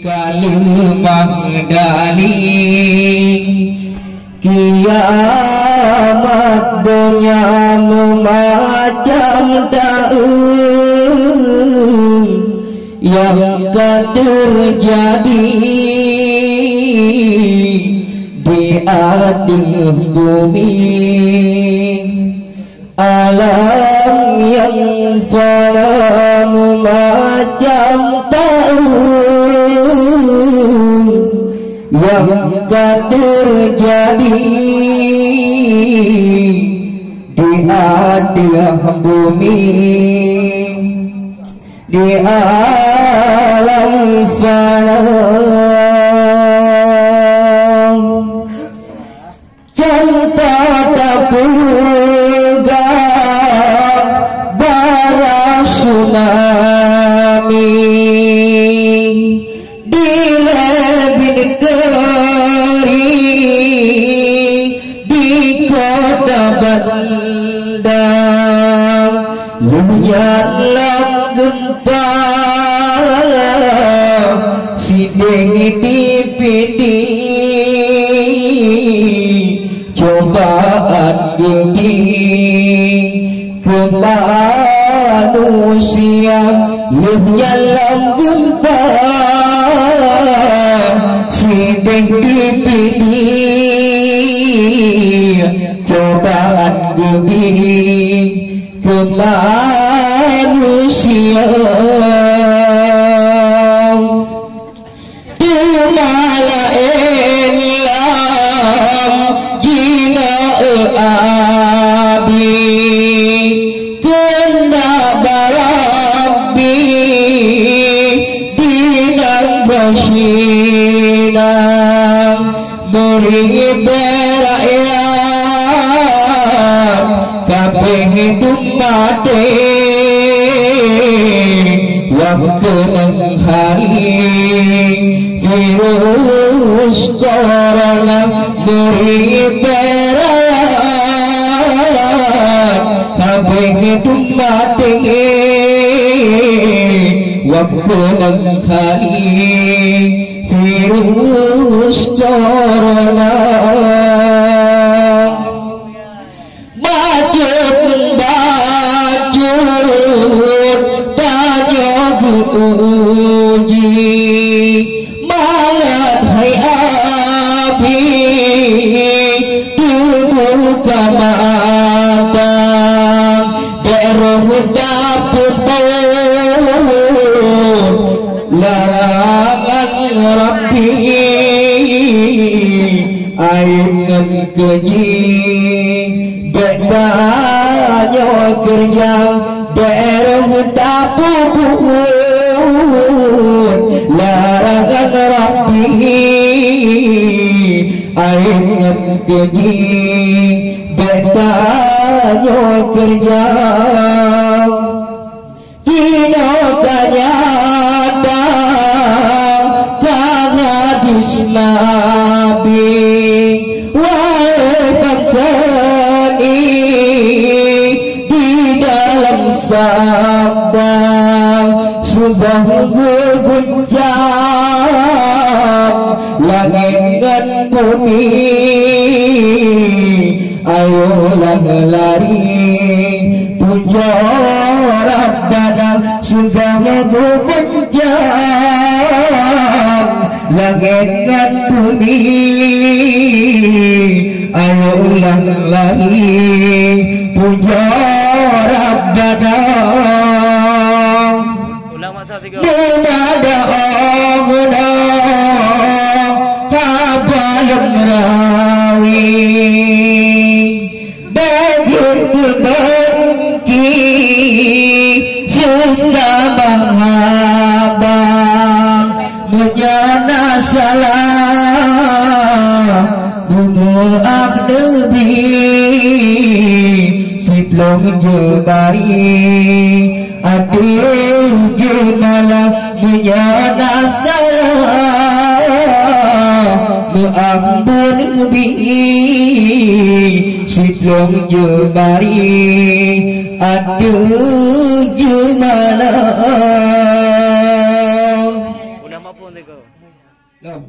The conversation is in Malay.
kalimah dalih kiamat dunia macam daun yang akan terjadi di atas bumi, alam yang fana macam tahun yang akan terjadi di atas bumi, di alam fana. Cinta terpuga bara tsunami di lebih kering di kota Bandar, lunyalah gempa sideng dipidi cobaan gede ke manusia, lunyalah gempa sideng dipidi cobaan gede ke manusia. Hidup mati waktu hari virus corona beri berat, tapi hidup mati waktu hari virus corona. Uji mangat hai api dibuka mata beruh dapur larangan rapi ainem keji bedanya kerja beruh dapur larangan rapi ainem keji bedanya kerja kino kanyata karena disnabi wahai di dalam sabda sudah guguncang langit dan bumi, ayolah lari puja Rabbana sudah guguncang langit dan bumi, ayolah lari puja Rabbana. Bumada ogna kabayam rawi bagun terbangki sesama abang menyana salah bumul aknebi siplong jebari aduh jemalah menyana salah meambun bi siplong jebari aduh jemalah phone देखो Loh,